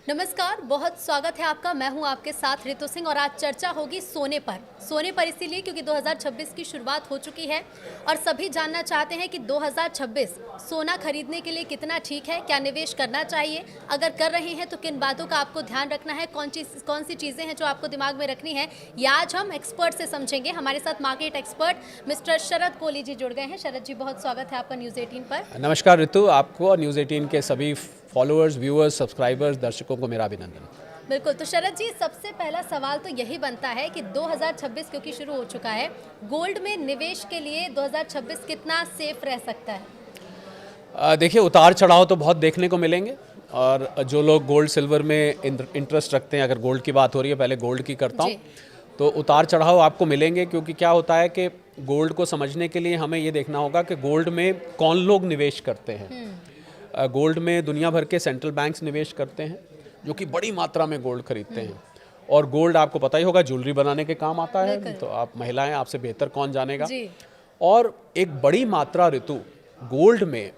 नमस्कार, बहुत स्वागत है आपका। मैं हूं आपके साथ ऋतु सिंह और आज चर्चा होगी सोने पर इसीलिए क्योंकि 2026 की शुरुआत हो चुकी है और सभी जानना चाहते हैं कि 2026 सोना खरीदने के लिए कितना ठीक है, क्या निवेश करना चाहिए, अगर कर रहे हैं तो किन बातों का आपको ध्यान रखना है, कौन सी चीज़ें हैं जो आपको दिमाग में रखनी है, ये आज हम एक्सपर्ट से समझेंगे। हमारे साथ मार्केट एक्सपर्ट मिस्टर शरद कोहली जी जुड़ गए हैं। शरद जी, बहुत स्वागत है आपका न्यूज़ 18 पर। नमस्कार ऋतु, आपको और न्यूज़ 18 के सभी फॉलोअर्स, व्यूअर्स, सब्सक्राइबर्स, दर्शकों को मेरा अभिनंदन। बिल्कुल, तो शरद जी, सबसे पहला सवाल तो यही बनता है कि 2026 क्योंकि शुरू हो चुका है, गोल्ड में निवेश के लिए 2026 कितना सेफ रह सकता है? देखिए, उतार चढ़ाव तो बहुत देखने को मिलेंगे और जो लोग गोल्ड सिल्वर में इंटरेस्ट रखते हैं, अगर गोल्ड की बात हो रही है, पहले गोल्ड की करता हूँ, तो उतार चढ़ाव आपको मिलेंगे। क्योंकि क्या होता है कि गोल्ड को समझने के लिए हमें ये देखना होगा कि गोल्ड में कौन लोग निवेश करते हैं। गोल्ड में दुनिया भर के सेंट्रल बैंक्स निवेश करते हैं, जो कि बड़ी मात्रा में गोल्ड खरीदते हैं। और गोल्ड आपको पता ही होगा ज्वेलरी बनाने के काम आता है, तो आप महिलाएं, आपसे बेहतर कौन जानेगा। और एक बड़ी मात्रा ऋतु गोल्ड में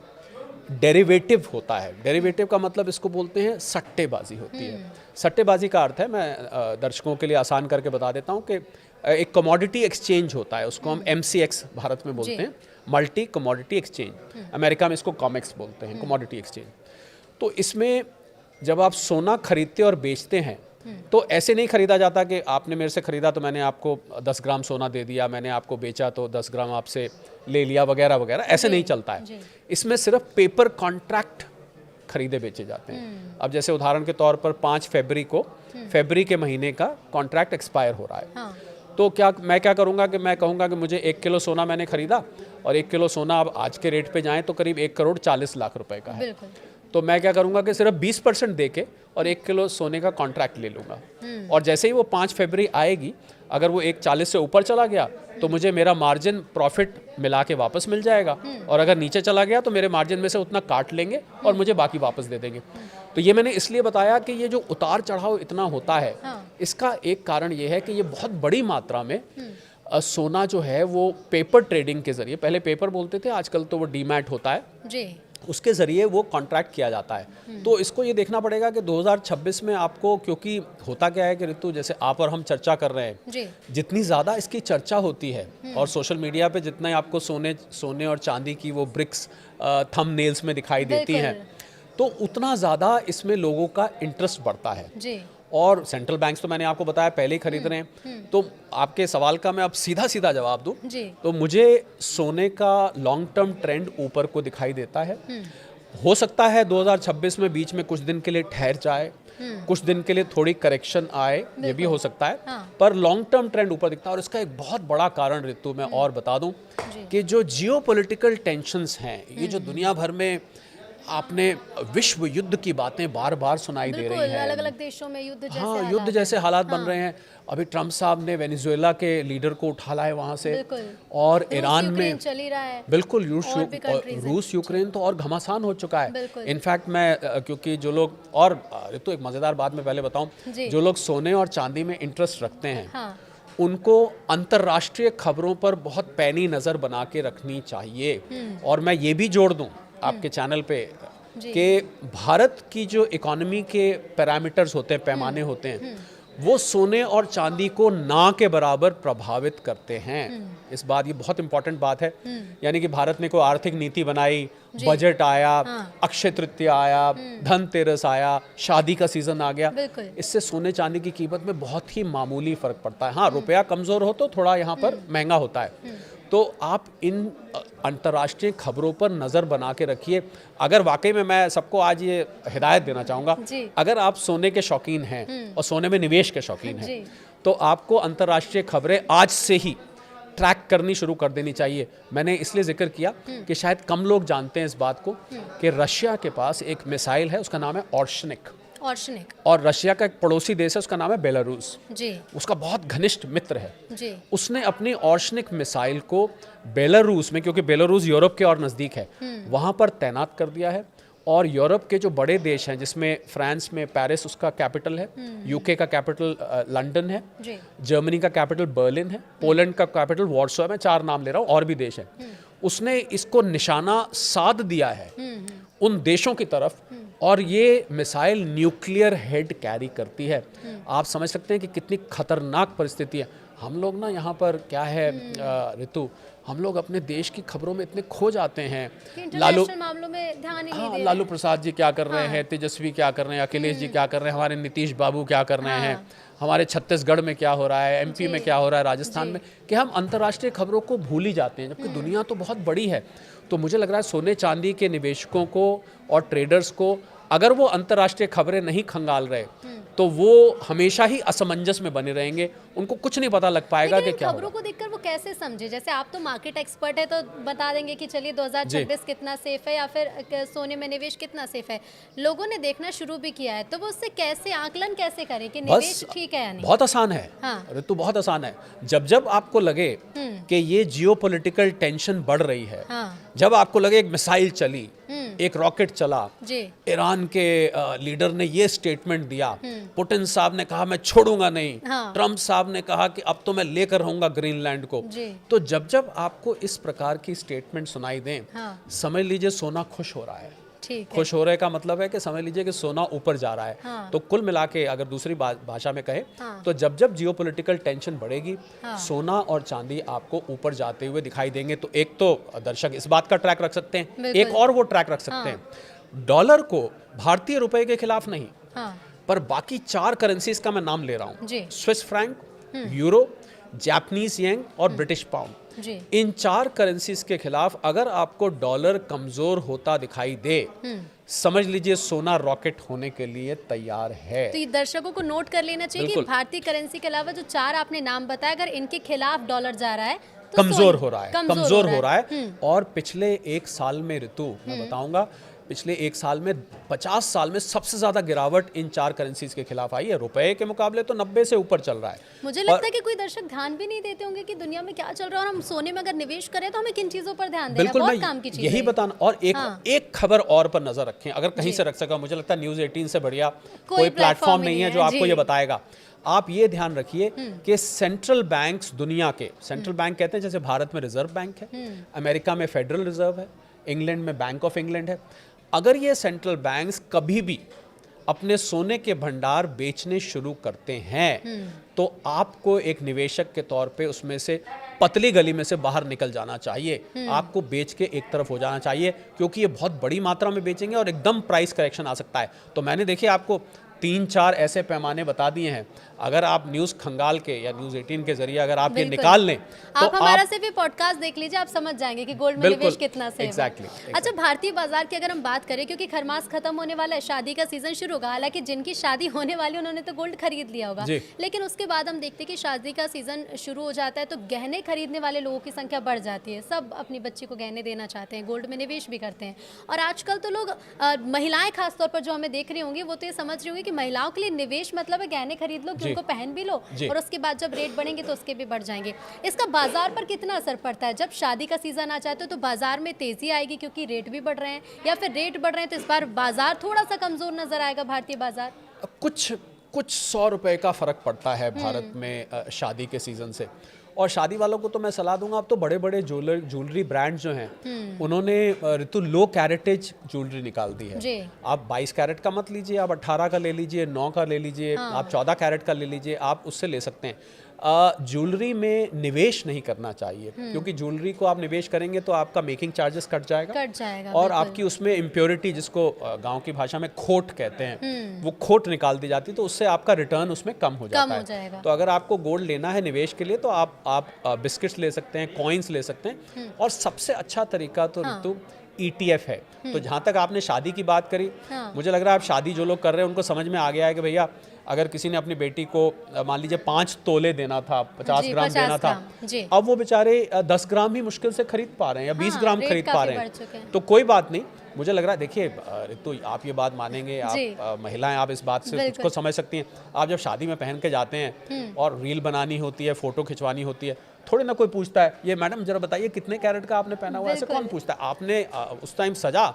डेरिवेटिव होता है। डेरिवेटिव का मतलब इसको बोलते हैं सट्टेबाजी होती है। सट्टेबाजी का अर्थ है, मैं दर्शकों के लिए आसान करके बता देता हूँ कि एक कमोडिटी एक्सचेंज होता है, उसको हम MCX भारत में बोलते हैं, मल्टी कमोडिटी एक्सचेंज। अमेरिका में इसको कॉमेक्स बोलते हैं, कमोडिटी एक्सचेंज। तो इसमें जब आप सोना खरीदते और बेचते हैं तो ऐसे नहीं खरीदा जाता कि आपने मेरे से खरीदा तो मैंने आपको 10 ग्राम सोना दे दिया, मैंने आपको बेचा तो 10 ग्राम आपसे ले लिया, वगैरह वगैरह। ऐसे नहीं चलता है। इसमें सिर्फ पेपर कॉन्ट्रैक्ट खरीदे बेचे जाते हैं। अब जैसे उदाहरण के तौर पर 5 फरवरी को, फरवरी के महीने का कॉन्ट्रैक्ट एक्सपायर हो रहा है। तो मैं क्या करूंगा कि मैं कहूंगा कि मुझे 1 किलो सोना मैंने खरीदा और 1 किलो सोना अब आज के रेट पे जाएं तो करीब 1,40,00,000 रुपए का है। तो मैं क्या करूंगा कि सिर्फ 20% दे के और 1 किलो सोने का कॉन्ट्रैक्ट ले लूंगा। और जैसे ही वो 5 फरवरी आएगी, अगर वो 1,40 से ऊपर चला गया तो मुझे मेरा मार्जिन प्रॉफिट मिला के वापस मिल जाएगा, और अगर नीचे चला गया तो मेरे मार्जिन में से उतना काट लेंगे और मुझे बाकी वापस दे देंगे। तो ये मैंने इसलिए बताया कि ये जो उतार चढ़ाव इतना होता है, इसका एक कारण ये है कि ये बहुत बड़ी मात्रा में सोना जो है वो पेपर ट्रेडिंग के जरिए, पहले पेपर बोलते थे, आजकल तो वो डीमैट होता है, उसके ज़रिए वो कॉन्ट्रैक्ट किया जाता है। तो इसको ये देखना पड़ेगा कि 2026 में आपको, क्योंकि होता क्या है कि ऋतु, जैसे आप और हम चर्चा कर रहे हैं, जितनी ज़्यादा इसकी चर्चा होती है और सोशल मीडिया पे जितना आपको सोने और चांदी की वो ब्रिक्स थंबनेल्स में दिखाई देती हैं, तो उतना ज़्यादा इसमें लोगों का इंटरेस्ट बढ़ता है। और सेंट्रल बैंक्स तो मैंने आपको बताया पहले ही खरीद रहे हैं। तो आपके सवाल का मैं अब सीधा जवाब दूं तो मुझे सोने का लॉन्ग टर्म ट्रेंड ऊपर को दिखाई देता है। हो सकता है 2026 में बीच में कुछ दिन के लिए ठहर जाए, कुछ दिन के लिए थोड़ी करेक्शन आए, ये भी हो सकता है, पर लॉन्ग टर्म ट्रेंड ऊपर दिखता है। और इसका एक बहुत बड़ा कारण ऋतु मैं और बता दूं कि जो जियोपॉलिटिकल टेंशंस हैं, ये जो दुनिया भर में आपने विश्व युद्ध की बातें बार बार सुनाई दे रही हैं, अलग अलग देशों में युद्ध जैसे युद्ध जैसे हालात बन रहे हैं। अभी ट्रम्प साहब ने वेनेजुएला के लीडर को उठा लाया वहां से, और ईरान में चल ही रहा है। बिल्कुल, रूस यूक्रेन तो और घमासान हो चुका है। इनफैक्ट मैं, क्योंकि जो लोग, और तो एक मजेदार बात मैं पहले बताऊं, जो लोग सोने और चांदी में इंटरेस्ट रखते हैं, उनको अंतर्राष्ट्रीय खबरों पर बहुत पैनी नजर बना के रखनी चाहिए। और मैं ये भी जोड़ दूं आपके चैनल पे कि भारत की जो इकोनॉमी के पैरामीटर्स होते हैं, पैमाने होते हैं, वो सोने और चांदी को ना के बराबर प्रभावित करते हैं। इस बात, ये बहुत इंपॉर्टेंट बात है। यानी कि भारत ने कोई आर्थिक नीति बनाई, बजट आया, अक्षय तृतीया आया, धनतेरस आया, शादी का सीजन आ गया, इससे सोने चांदी की कीमत में बहुत ही मामूली फर्क पड़ता है। हाँ, रुपया कमजोर हो तो थोड़ा यहाँ पर महंगा होता है। तो आप इन अंतर्राष्ट्रीय खबरों पर नज़र बना के रखिए। अगर वाकई में, मैं सबको आज ये हिदायत देना चाहूँगा, अगर आप सोने के शौकीन हैं और सोने में निवेश के शौकीन हैं, तो आपको अंतर्राष्ट्रीय खबरें आज से ही ट्रैक करनी शुरू कर देनी चाहिए। मैंने इसलिए जिक्र किया कि शायद कम लोग जानते हैं इस बात को कि रशिया के पास एक मिसाइल है, उसका नाम है ऑर्शनिक। और रशिया का एक पड़ोसी देश है, उसका नाम है बेलारूस। उसका बहुत घनिष्ठ मित्र है। उसने अपनी ऑर्शनिक मिसाइल को बेलारूस में, क्योंकि बेलारूस यूरोप के और नज़दीक है, वहाँ पर तैनात कर दिया है। और यूरोप के जो बड़े देश हैं, जिसमें फ्रांस में पेरिस उसका कैपिटल है, यूके का कैपिटल लंदन है, जर्मनी का कैपिटल बर्लिन है, पोलैंड का कैपिटल वॉर्सो है, मैं 4 नाम ले रहा हूँ, और भी देश हैं, उसने इसको निशाना साध दिया है उन देशों की तरफ और ये मिसाइल न्यूक्लियर हेड कैरी करती है। आप समझ सकते हैं कि कितनी खतरनाक परिस्थिति है। हम लोग ना यहाँ पर क्या है ऋतु, हम लोग अपने देश की खबरों में इतने खो जाते हैं। इंटरनेशनल मामलों में ध्यान ही नहीं दे रहे। लालू प्रसाद जी क्या कर रहे हैं, तेजस्वी क्या कर रहे हैं, अखिलेश जी क्या कर रहे हैं, हमारे नीतीश बाबू क्या कर रहे हैं, हमारे छत्तीसगढ़ में क्या हो रहा है, एमपी में क्या हो रहा है, राजस्थान में, कि हम अंतर्राष्ट्रीय खबरों को भूल ही जाते हैं, जबकि दुनिया तो बहुत बड़ी है। तो मुझे लग रहा है सोने चांदी के निवेशकों को और ट्रेडर्स को अगर वो अंतर्राष्ट्रीय खबरें नहीं खंगाल रहे तो वो हमेशा ही असमंजस में बने रहेंगे, उनको कुछ नहीं पता लग पाएगा कि क्या खबरों को देखकर वो कैसे समझे। जैसे आप तो मार्केट एक्सपर्ट है तो बता देंगे कि चलिए 2026 कितना सेफ है या फिर सोने में निवेश कितना सेफ है। लोगों ने देखना शुरू भी किया है तो वो उससे कैसे आकलन कैसे करें कि निवेश ठीक है या नहीं? बहुत आसान है ऋतु, बहुत आसान है। जब जब आपको लगे कि ये जियोपॉलिटिकल टेंशन बढ़ रही है, जब आपको लगे एक मिसाइल चली, एक रॉकेट चला, ईरान के लीडर ने ये स्टेटमेंट दिया, पुतिन साहब ने कहा मैं छोड़ूंगा नहीं, ट्रंप साहब ने कहा कि अब तो मैं लेकर रहूंगा ग्रीनलैंड को, तो जब जब आपको इस प्रकार की स्टेटमेंट सुनाई दें, समझ लीजिए सोना खुश हो रहा है। खुश हो रहे का मतलब है कि समझ लीजिए कि सोना ऊपर जा रहा है। तो कुल मिला के अगर दूसरी भाषा में कहे तो जब जब जियोपॉलिटिकल टेंशन बढ़ेगी, सोना और चांदी आपको ऊपर जाते हुए दिखाई देंगे। तो एक तो दर्शक इस बात का ट्रैक रख सकते हैं, एक और वो ट्रैक रख सकते हैं, डॉलर को भारतीय रुपए के खिलाफ नहीं, पर बाकी 4 करेंसीज का मैं नाम ले रहा हूँ, Swiss franc, euro, Japanese yen और ब्रिटिश पाउंड। इन 4 करेंसीज के खिलाफ अगर आपको डॉलर कमजोर होता दिखाई दे, समझ लीजिए सोना रॉकेट होने के लिए तैयार है। तो ये दर्शकों को नोट कर लेना चाहिए कि भारतीय करेंसी के अलावा जो 4 आपने नाम बताया, अगर इनके खिलाफ डॉलर जा रहा है तो कमजोर हो रहा है। और पिछले 1 साल में ऋतु मैं बताऊंगा, पिछले 1 साल में 50 साल में सबसे ज्यादा गिरावट इन 4 करेंसीज के खिलाफ आई है। रुपए के मुकाबले तो 90 से ऊपर चल रहा है। मुझे लगता है कि कोई दर्शक ध्यान भी नहीं देते होंगे कि दुनिया में क्या चल रहा है, और हम सोने में अगर निवेश करें तो हमें किन चीजों पर ध्यान देना है। बहुत काम की चीज यही बताना। और एक खबर और पर नजर रखें, अगर कहीं से रख सका, मुझे लगता है न्यूज़ 18 से बढ़िया कोई प्लेटफॉर्म नहीं है जो आपको ये बताएगा। आप ये ध्यान रखिए कि सेंट्रल बैंक्स दुनिया के, सेंट्रल बैंक कहते हैं जैसे भारत में रिजर्व बैंक है, अमेरिका में फेडरल रिजर्व है, इंग्लैंड में बैंक ऑफ इंग्लैंड है, अगर ये सेंट्रल बैंक्स कभी भी अपने सोने के भंडार बेचने शुरू करते हैं तो आपको एक निवेशक के तौर पे उसमें से पतली गली में से बाहर निकल जाना चाहिए। आपको बेच के एक तरफ हो जाना चाहिए, क्योंकि ये बहुत बड़ी मात्रा में बेचेंगे और एकदम प्राइस करेक्शन आ सकता है। तो मैंने देखिए आपको 3-4 ऐसे पैमाने बता दिए हैं। अगर आप न्यूज़ खंगाल के या न्यूज़ 18 के जरिए अगर आप ये निकाल लें तो आप हमारा सिर्फ पॉडकास्ट देख लीजिए, आप समझ जाएंगे कि गोल्ड में निवेश कितना सेफ है। अच्छा, भारतीय बाजार की अगर हम बात करें, क्योंकि खरमास खत्म होने वाला है, शादी का सीजन शुरू होगा। हालांकि जिनकी शादी होने वाली उन्होंने तो गोल्ड खरीद लिया होगा, लेकिन उसके बाद हम देखते हैं कि शादी का सीजन शुरू हो जाता है तो गहने खरीदने वाले लोगों की संख्या बढ़ जाती है। सब अपनी बच्ची को गहने देना चाहते हैं, गोल्ड में निवेश भी करते हैं। और आजकल तो लोग, महिलाएं खासतौर पर जो हमें देख रही होंगी, वो तो ये समझ रही होंगी कि महिलाओं के लिए निवेश मतलब है गहने खरीद लो कि उनको पहन भी लो, और उसके बाद जब रेट बढ़ेंगे तो उसके भी बढ़ जाएंगे। इसका बाजार पर कितना असर पड़ता है? जब शादी का सीजन आ जाता है तो बाजार में तेजी आएगी क्योंकि रेट भी बढ़ रहे हैं, या फिर रेट बढ़ रहे हैं तो इस बार बाजार थोड़ा सा कमजोर नजर आएगा भारतीय बाजार? कुछ 100 रुपए का फर्क पड़ता है भारत में शादी के सीजन से। और शादी वालों को तो मैं सलाह दूंगा, अब तो बड़े बड़े ज्वेलरी ब्रांड्स जो हैं उन्होंने ऋतु लो कैरेटेज ज्वेलरी निकाल दी है। आप 22 कैरेट का मत लीजिए, आप 18 का ले लीजिए, 9 का ले लीजिए, आप 14 कैरेट का ले लीजिए, आप उससे ले सकते हैं। ज्वेलरी में निवेश नहीं करना चाहिए, क्योंकि ज्वेलरी को आप निवेश करेंगे तो आपका मेकिंग चार्जेस कट जाएगा और आपकी उसमें इम्प्योरिटी, जिसको गांव की भाषा में खोट कहते हैं, वो खोट निकाल दी जाती है, तो उससे आपका रिटर्न उसमें कम हो जाता है। तो अगर आपको गोल्ड लेना है निवेश के लिए तो आप बिस्किट्स ले सकते हैं, कॉइन्स ले सकते हैं, और सबसे अच्छा तरीका तो ऋतु ETF है। तो जहाँ तक आपने शादी की बात करी, मुझे लग रहा है आप शादी जो लोग कर रहे हैं उनको समझ में आ गया है कि भैया अगर किसी ने अपनी बेटी को मान लीजिए 5 तोले देना था, 50 ग्राम देना था, अब वो बेचारे 10 ग्राम ही मुश्किल से खरीद पा रहे हैं या 20 ग्राम खरीद पा रहे हैं। तो कोई बात नहीं, मुझे लग रहा है, देखिए तो आप ये बात मानेंगे, आप महिलाएं, आप इस बात से कुछ को समझ सकती हैं। आप जब शादी में पहन के जाते हैं और रील बनानी होती है, फोटो खिंचवानी होती है, थोड़ी ना कोई पूछता है ये मैडम जरा बताइए कितने कैरेट का आपने पहना हुआ, ऐसे कौन पूछता है। आपने उस टाइम सजा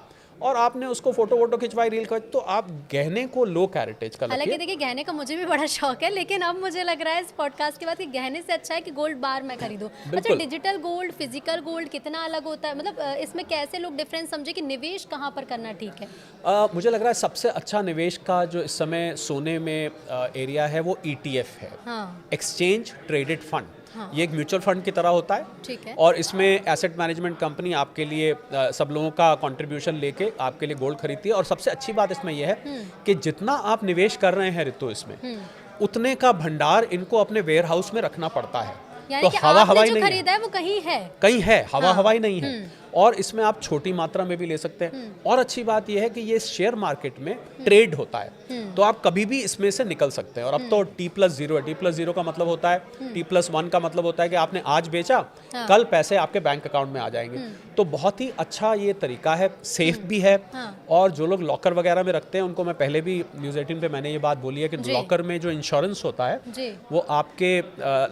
और आपने उसको फोटो वोटो खिंचवाई, रील खिंचवाई, तो आप गहने को लो कैरेटेज का हालांकि रखिए। देखिए गहने का मुझे भी बड़ा शौक है, लेकिन अब मुझे लग रहा है इस पॉडकास्ट के बाद कि गहने से अच्छा है कि गोल्ड बार मैं खरीदूं। अच्छा, डिजिटल गोल्ड फिजिकल गोल्ड कितना अलग होता है, मतलब इसमें कैसे लोग डिफरेंस समझे कि निवेश कहाँ पर करना ठीक है? मुझे लग रहा है सबसे अच्छा निवेश का जो इस समय सोने में एरिया है वो ETF है, एक्सचेंज ट्रेडेड फंड। ये एक म्यूचुअल फंड की तरह होता है, ठीक है। और इसमें एसेट मैनेजमेंट कंपनी आपके लिए सब लोगों का कंट्रीब्यूशन लेके आपके लिए गोल्ड खरीदती है। और सबसे अच्छी बात इसमें यह है कि जितना आप निवेश कर रहे हैं ऋतु इसमें, उतने का भंडार इनको अपने वेयर हाउस में रखना पड़ता है। तो हवा हवाई नहीं खरीदा है वो कहीं है हवा हवाई नहीं है। और इसमें आप छोटी मात्रा में भी ले सकते हैं। और अच्छी बात यह है कि ये शेयर मार्केट में ट्रेड होता है, तो आप कभी भी इसमें से निकल सकते हैं। और अब तो T+0 है। T+0 का मतलब होता है, T+1 का मतलब होता है कि आपने आज बेचा, कल पैसे आपके बैंक अकाउंट में आ जाएंगे। तो बहुत ही अच्छा ये तरीका है, सेफ भी है। और जो लोग लॉकर वगैरह में रखते हैं उनको मैं पहले भी न्यूज़ 18 पे मैंने ये बात बोली है कि लॉकर में जो इंश्योरेंस होता है वो आपके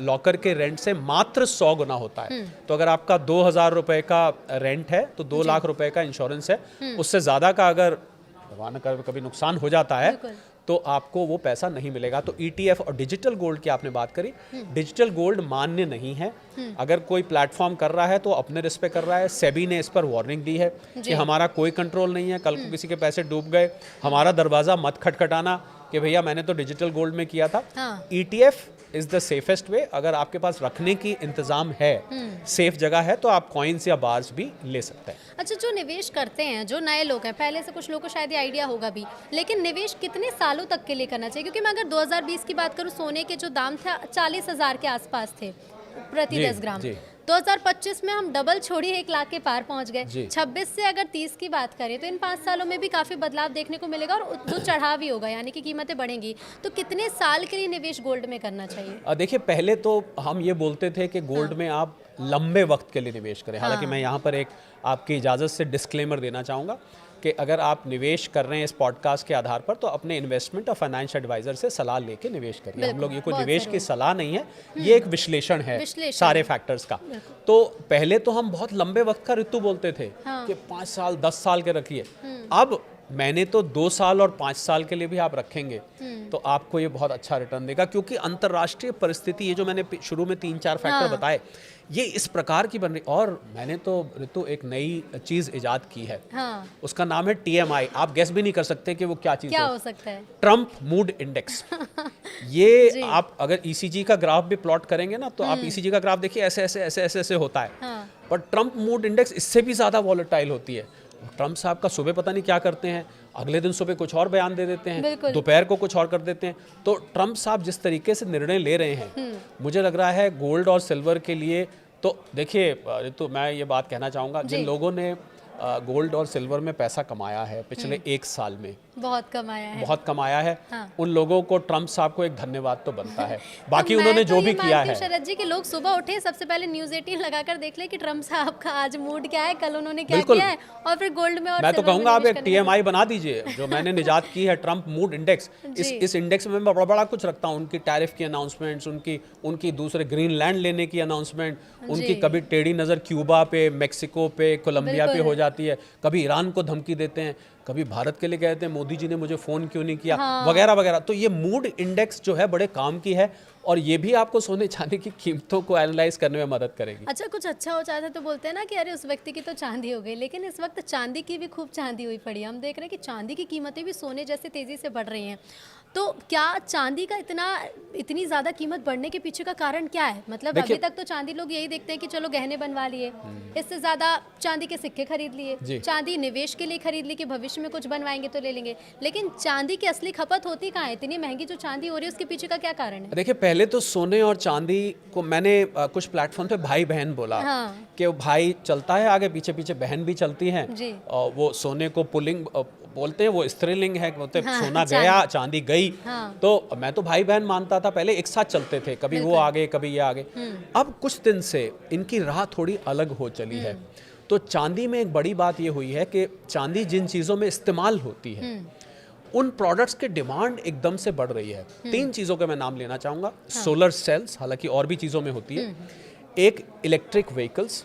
लॉकर के रेंट से मात्र 100 गुना होता है। तो अगर आपका 2,000 रुपए का रेंट है तो 2 लाख रुपए का इंश्योरेंस है। उससे ज़्यादा का अगर भगवान न करे कभी नुकसान हो जाता है तो आपको वो पैसा नहीं मिलेगा। तो ETF और डिजिटल गोल्ड की आपने बात करी, डिजिटल गोल्ड मान्य नहीं है। अगर कोई प्लेटफॉर्म कर रहा है तो अपने रिस्क पे कर रहा है। सेबी ने इस पर वार्निंग दी है कि हमारा कोई कंट्रोल नहीं है, कल को किसी के पैसे डूब गए, हमारा दरवाज़ा मत खटखटाना कि भैया मैंने तो डिजिटल गोल्ड में किया था। ETF is the safest way. अगर आपके पास रखने की इंतज़ाम है, सेफ जगह है, तो आप कॉइन्स या बार्स भी ले सकते हैं। अच्छा, जो निवेश करते हैं, जो नए लोग हैं, पहले से कुछ लोगों को शायद ये आइडिया होगा भी, लेकिन निवेश कितने सालों तक के लिए करना चाहिए? क्योंकि मैं अगर 2020 की बात करूँ, सोने के जो दाम थे 40,000 के आसपास थे प्रति 10 ग्राम। 2025 में हम डबल छोड़िए 1 लाख के पार पहुंच गए। 26 से अगर 30 की बात करें तो इन 5 सालों में भी काफ़ी बदलाव देखने को मिलेगा और जो चढ़ाव भी होगा, यानी कि कीमतें बढ़ेंगी। तो कितने साल के लिए निवेश गोल्ड में करना चाहिए? देखिए, पहले तो हम ये बोलते थे कि गोल्ड में आप लंबे वक्त के लिए निवेश करें। हालांकि मैं यहाँ पर एक आपकी इजाज़त से डिस्क्लेमर देना चाहूँगा कि अगर आप निवेश कर रहे हैं इस पॉडकास्ट के आधार पर तो अपने इन्वेस्टमेंट और फाइनेंशियल एडवाइजर से सलाह लेके निवेश करिए। हम लोग ये कोई निवेश की सलाह नहीं है, ये एक विश्लेषण है सारे फैक्टर्स का। तो पहले तो हम बहुत लंबे वक्त का ऋतु बोलते थे कि 5 साल 10 साल के रखिए। अब मैंने तो 2 साल और 5 साल के लिए भी आप रखेंगे तो आपको ये बहुत अच्छा रिटर्न देगा, क्योंकि अंतर्राष्ट्रीय परिस्थिति, ये जो मैंने शुरू में 3-4 फैक्टर बताए, ये इस प्रकार की बन रही। और मैंने तो ऋतु एक नई चीज इजाद की है, उसका नाम है TMI। आप गेस भी नहीं कर सकते कि वो क्या चीज हो सकता है। Trump mood index. ये आप अगर ECG का ग्राफ भी प्लॉट करेंगे ना, तो आप ECG का ग्राफ देखिए, ऐसे ऐसे ऐसे ऐसे ऐसे होता है। पर ट्रम्प मूड इंडेक्स इससे भी ज्यादा वॉलेटाइल होती है। ट्रम्प साहब का सुबह पता नहीं क्या करते हैं, अगले दिन सुबह कुछ और बयान दे देते हैं, दोपहर को कुछ और कर देते हैं। तो ट्रम्प साहब जिस तरीके से निर्णय ले रहे हैं, मुझे लग रहा है गोल्ड और सिल्वर के लिए तो देखिए, तो मैं ये बात कहना चाहूँगा, जिन लोगों ने गोल्ड और सिल्वर में पैसा कमाया है पिछले 1 साल में, बहुत कमाया है, उन लोगों को ट्रम्प साहब को एक धन्यवाद तो बनता है। बाकी उन्होंने जो भी किया है, शरद जी, के लोग सुबह उठे सबसे पहले न्यूज़ 18 लगाकर देख ले कि ट्रम्प साहब का आज मूड क्या है, कल उन्होंने क्या किया है, और फिर गोल्ड में और मैं तो कहूँगा आप एक TMI बना दीजिए, जो मैंने निजात की है, ट्रम्प मूड इंडेक्स। इस इंडेक्स में मैं बड़ा कुछ रखता हूँ, उनकी टैरिफ की अनाउंसमेंट्स, उनकी दूसरे ग्रीनलैंड लेने की अनाउंसमेंट, उनकी कभी टेढ़ी नज़र क्यूबा पे, मेक्सिको पे, कोलंबिया पे हो जाती है, कभी ईरान को धमकी देते हैं, कभी भारत के लिए कहते हैं मोदी जी ने मुझे फ़ोन क्यों नहीं किया, वगैरह वगैरह। तो ये मूड इंडेक्स जो है बड़े काम की है, और ये भी आपको सोने चांदी की कीमतों को एनालाइज करने में मदद करेगी। अच्छा, कुछ अच्छा हो जाता है तो बोलते हैं ना कि अरे उस व्यक्ति की तो चांदी हो गई, लेकिन इस वक्त चांदी की भी खूब चांदी हुई पड़ी है। हम देख रहे हैं कि चांदी की कीमतें भी सोने जैसे तेज़ी से बढ़ रही हैं। तो क्या चांदी का इतनी ज़्यादा कीमत बढ़ने के पीछे का कारण क्या है? मतलब अभी तक तो चांदी लोग यही देखते हैं कि चलो गहने बनवा लिए, इससे ज़्यादा चांदी के सिक्के खरीद लिए, चांदी निवेश के लिए खरीद ली कि भविष्य में कुछ बनवाएंगे तो ले लेंगे, लेकिन चांदी की असली खपत होती कहाँ है? इतनी महंगी जो चांदी हो रही है उसके पीछे का क्या कारण है? देखिए, पहले तो सोने और चांदी को मैंने कुछ प्लेटफॉर्म पे भाई बहन बोला कि भाई चलता है आगे, पीछे पीछे बहन भी चलती हैं, और वो सोने को पुलिंग बोलते हैं, वो स्त्रीलिंग है, बोलते सोना गया चांदी गई। तो मैं तो भाई बहन मानता था, पहले एक साथ चलते थे, कभी वो आगे कभी ये आगे। अब कुछ दिन से इनकी राह थोड़ी अलग हो चली है। तो चांदी में एक बड़ी बात ये हुई है कि चांदी जिन चीज़ों में इस्तेमाल होती है उन प्रोडक्ट्स के डिमांड एकदम से बढ़ रही है। 3 चीज़ों के मैं नाम लेना चाहूँगा। सोलर सेल्स, हालांकि और भी चीज़ों में होती है, एक इलेक्ट्रिक व्हीकल्स,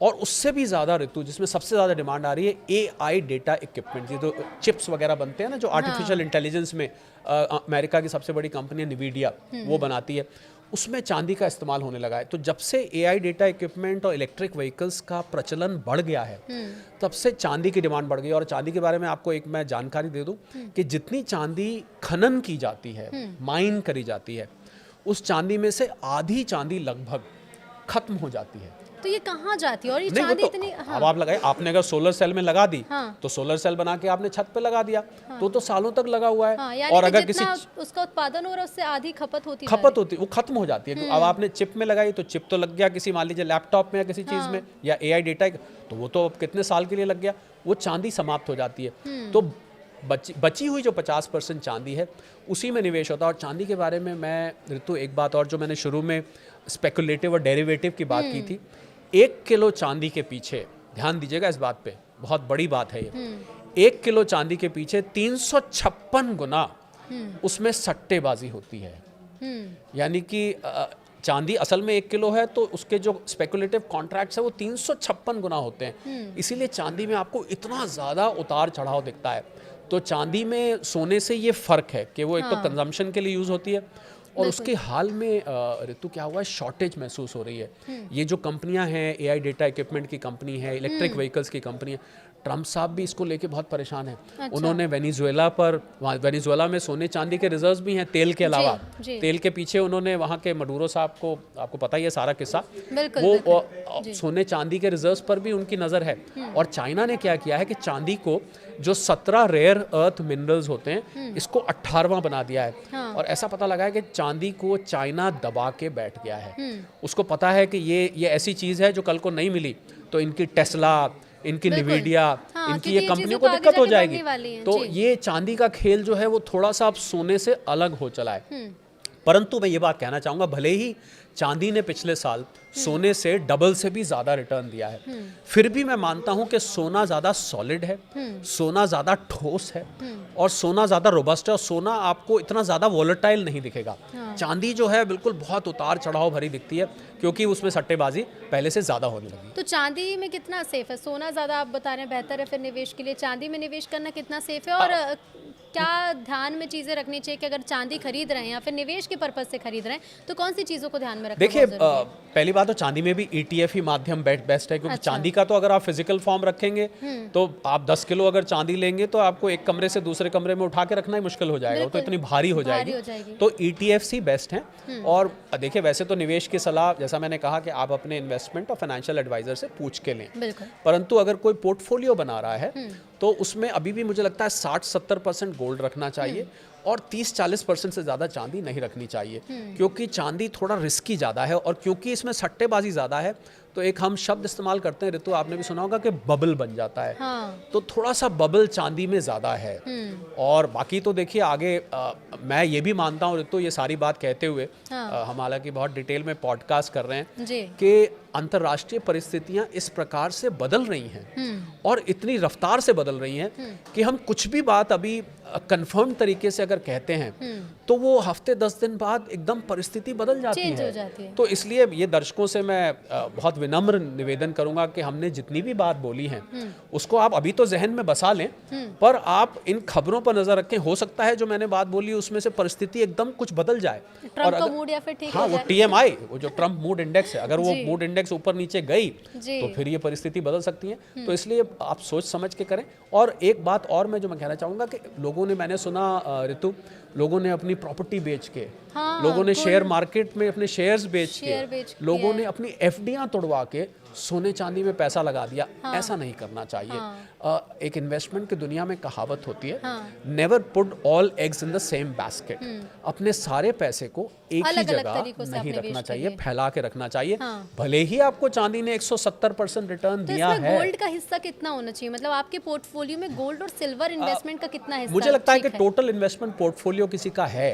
और उससे भी ज़्यादा ऋतु जिसमें सबसे ज़्यादा डिमांड आ रही है AI डेटा इक्विपमेंट, ये तो चिप्स वगैरह बनते हैं ना जो आर्टिफिशियल इंटेलिजेंस में अमेरिका की सबसे बड़ी कंपनी है NVIDIA वो बनाती है, उसमें चांदी का इस्तेमाल होने लगा है। तो जब से AI डेटा इक्विपमेंट और इलेक्ट्रिक व्हीकल्स का प्रचलन बढ़ गया है तब से चांदी की डिमांड बढ़ गई। और चांदी के बारे में आपको एक मैं जानकारी दे दूं कि जितनी चांदी खनन की जाती है, माइन करी जाती है, उस चांदी में से आधी चांदी लगभग खत्म हो जाती है। तो ये कहाँ जाती है और ये नहीं, वो चांदी तो इतनी? अब आप लगाए, आपने अगर सोलर सेल में लगा दी हाँ। तो सोलर सेल बना के आपने छत पे लगा दिया तो सालों तक लगा हुआ है। हाँ, यानी और कि अगर किसी जितना उसका उत्पादन हो रहा है उससे आधी खपत होती जा रही खपत होती वो खत्म हो जाती है। अब आपने चिप में लगाई तो चिप तो लग गया किसी मान लीजिए लैपटॉप में या किसी चीज़ में या AI डेटा, तो वो तो कितने साल के लिए लग गया, वो चांदी समाप्त हो जाती है। तो बची हुई जो 50% चांदी है उसी में निवेश होता है। और चांदी के बारे में मैं ऋतु एक बात और, जो मैंने शुरू में स्पेकुलेटिव और डेरिवेटिव की बात की थी, 1 किलो चांदी के पीछे, ध्यान दीजिएगा इस बात पे, बहुत बड़ी बात है ये, 1 किलो चांदी के पीछे 356 गुना उसमें सट्टेबाजी होती है। यानी कि चांदी असल में 1 किलो है तो उसके जो स्पेकुलेटिव कॉन्ट्रैक्ट्स है वो 356 गुना होते हैं। इसीलिए चांदी में आपको इतना ज़्यादा उतार चढ़ाव दिखता है। तो चांदी में सोने से ये फ़र्क है कि वो एक तो कंजम्पशन के लिए यूज़ होती है और उसके हाल में ऋतु क्या हुआ है, शॉर्टेज महसूस हो रही है। ये जो कंपनियां हैं, AI डेटा इक्विपमेंट की कंपनी है, इलेक्ट्रिक व्हीकल्स की कंपनी है, ट्रम्प साहब भी इसको लेके बहुत परेशान हैं। अच्छा। उन्होंने वेनेजुएला में सोने चांदी के रिजर्व्स भी हैं तेल के अलावा। तेल के पीछे उन्होंने वहाँ के मडूरो साहब को, आपको पता ही है सारा किस्सा, वो सोने चांदी के रिजर्व्स पर भी उनकी नज़र है। और चाइना ने क्या किया है कि चांदी को जो 17 रेयर अर्थ मिनरल्स होते हैं इसको 18वां बना दिया है। और ऐसा पता लगा है कि चांदी को चाइना दबा के बैठ गया है। उसको पता है कि ये ऐसी चीज़ है जो कल को नहीं मिली तो इनकी टेस्ला, इनकी NVIDIA, इनकी ये कंपनियों को दिक्कत हो जाएगी। तो ये चांदी का खेल जो है वो थोड़ा सा अब सोने से अलग हो चला है। परंतु मैं ये बात कहना चाहूँगा, भले ही चांदी ने पिछले साल सोने से डबल से भी ज़्यादा रिटर्न दिया है, फिर भी मैं मानता हूँ कि सोना ज़्यादा सॉलिड है, सोना ज़्यादा ठोस है और सोना ज़्यादा रोबस्ट है और सोना आपको इतना ज़्यादा वॉलेटाइल नहीं दिखेगा। चांदी जो है बिल्कुल बहुत उतार चढ़ाव भरी दिखती है क्योंकि उसमें सट्टेबाजी पहले से ज़्यादा होने लगी। तो चांदी में कितना सेफ है? सोना ज़्यादा आप बता रहे हैं बेहतर है फिर निवेश के लिए, चांदी में निवेश करना कितना सेफ है? और क्या ध्यान में चीज़ें रखनी चाहिए कि अगर चांदी खरीद रहे हैं या फिर निवेश के पर्पज़ से खरीद रहे हैं तो कौन सी चीज़ों को ध्यान में रखना? देखिए, पहली बात तो चांदी में भी ETF ही माध्यम बेस्ट है, क्योंकि अच्छा। चांदी का तो अगर आप फिजिकल फॉर्म रखेंगे तो आप 10 किलो अगर चांदी लेंगे तो आपको एक कमरे से दूसरे कमरे में उठा के रखना ही मुश्किल हो जाएगा, तो इतनी भारी हो जाएगी। तो ETFs ही बेस्ट हैं। और देखिए, वैसे तो निवेश की सलाह, जैसा मैंने कहा कि आप अपने इन्वेस्टमेंट और फाइनेंशियल एडवाइजर से पूछ के लें, परंतु अगर कोई पोर्टफोलियो बना रहा है तो उसमें अभी भी मुझे लगता है 60-70% गोल्ड रखना चाहिए और 30-40% से ज़्यादा चांदी नहीं रखनी चाहिए, क्योंकि चांदी थोड़ा रिस्की ज़्यादा है। और क्योंकि इसमें सट्टेबाजी ज़्यादा है तो एक हम शब्द इस्तेमाल करते हैं ऋतु, आपने भी सुना होगा कि बबल बन जाता है। तो थोड़ा सा बबल चांदी में ज़्यादा है। और बाकी तो देखिए आगे मैं ये भी मानता हूँ ऋतु, ये सारी बात कहते हुए हम हालांकि बहुत डिटेल में पॉडकास्ट कर रहे हैं कि अंतर्राष्ट्रीय परिस्थितियां इस प्रकार से बदल रही हैं और इतनी रफ्तार से बदल रही हैं कि हम कुछ भी बात अभी कंफर्म तरीके से अगर कहते हैं तो वो हफ्ते 10 दिन बाद एकदम परिस्थिति बदल जाती है। तो इसलिए ये दर्शकों से मैं बहुत विनम्र निवेदन करूंगा कि हमने जितनी भी बात बोली है उसको आप अभी तो जहन में बसा लें, पर आप इन खबरों पर नजर रखें। हो सकता है जो मैंने बात बोली उसमें से परिस्थिति एकदम कुछ बदल जाए। ट्रम्प का मूड या फिर ठीक हाँ, वो TMI, वो जो ट्रम्प मूड इंडेक्स है, अगर वो मूड इंडेक्स ऊपर नीचे गई तो फिर ये परिस्थिति बदल सकती है। तो इसलिए आप सोच समझ के करें। और एक बात और मैं जो मैं कहना चाहूँगा कि लोगों ने, मैंने सुना ऋतु, लोगों ने अपनी प्रॉपर्टी बेच के, लोगों ने शेयर मार्केट में अपने शेयर्स बेच के, लोगों ने अपनी FDयां तोड़वा के सोने चांदी में पैसा लगा दिया। ऐसा नहीं करना चाहिए। एक इन्वेस्टमेंट की दुनिया में कहावत होती है, never put all eggs in the same basket. अपने सारे पैसे को एक ही जगह नहीं रखना चाहिए, फैला के रखना चाहिए। भले ही आपको चांदी ने 170% रिटर्न दिया है। गोल्ड का हिस्सा कितना होना चाहिए? मतलब आपके पोर्टफोलियो में गोल्ड और सिल्वर इन्वेस्टमेंट का कितना हिस्सा? मुझे लगता है कि टोटल इन्वेस्टमेंट पोर्टफोलियो किसी का है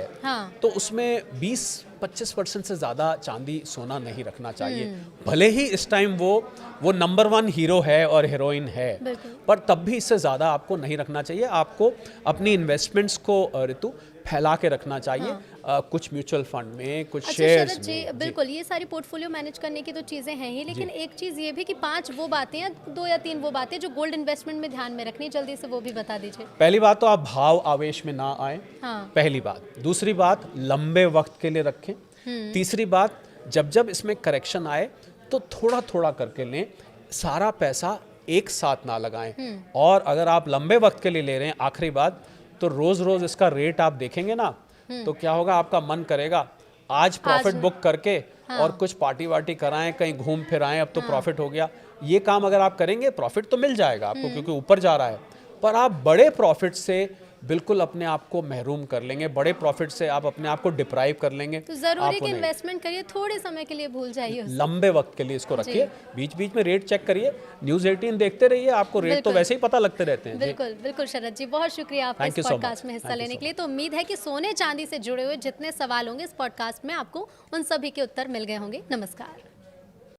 तो उसमें 20-25% से ज़्यादा चांदी सोना नहीं रखना चाहिए। भले ही इस टाइम वो नंबर 1 हीरो है और हीरोइन है, पर तब भी इससे ज़्यादा आपको नहीं रखना चाहिए। आपको अपनी इन्वेस्टमेंट्स को ऋतु फैला के रखना चाहिए। कुछ म्यूचुअल फंड में, कुछ अच्छा शेयर्स शरद जी, में। बिल्कुल ये सारी पोर्टफोलियो मैनेज करने की तो चीज़ें हैं ही, लेकिन एक चीज़ ये भी कि 5 वो बातें या 2 या 3 वो बातें जो गोल्ड इन्वेस्टमेंट में ध्यान में रखनी, जल्दी से वो भी बता दीजिए। पहली बात तो आप भाव आवेश में ना आए, हाँ। पहली बात। दूसरी बात, लंबे वक्त के लिए रखें। तीसरी बात, जब जब इसमें करेक्शन आए तो थोड़ा थोड़ा करके लें, सारा पैसा एक साथ ना लगाएं। और अगर आप लंबे वक्त के लिए ले रहे हैं, आखिरी बात, तो रोज रोज इसका रेट आप देखेंगे ना, तो क्या होगा, आपका मन करेगा आज प्रॉफिट बुक करके और कुछ पार्टी वार्टी कराएं, कहीं घूम फिर आएं, अब तो प्रॉफिट हो गया। ये काम अगर आप करेंगे, प्रॉफिट तो मिल जाएगा आपको क्योंकि ऊपर जा रहा है, पर आप बड़े प्रॉफिट से बिल्कुल अपने आप को महरूम कर लेंगे, बड़े प्रॉफिट से आप अपने आप को डिप्राइव कर लेंगे। तो जरूरी कि नहीं। इन्वेस्टमेंट करिए, थोड़े समय के लिए भूल जाइए उसे। लंबे वक्त के लिए इसको रखिए, बीच बीच में रेट चेक करिए, न्यूज़ 18 देखते रहिए, आपको रेट तो वैसे ही पता लगते रहते हैं। बिल्कुल बिल्कुल शरद जी, बहुत शुक्रिया आपका इस पॉडकास्ट में हिस्सा लेने के लिए। तो उम्मीद है कि सोने चांदी से जुड़े हुए जितने सवाल होंगे इस पॉडकास्ट में आपको उन सभी के उत्तर मिल गए होंगे। नमस्कार।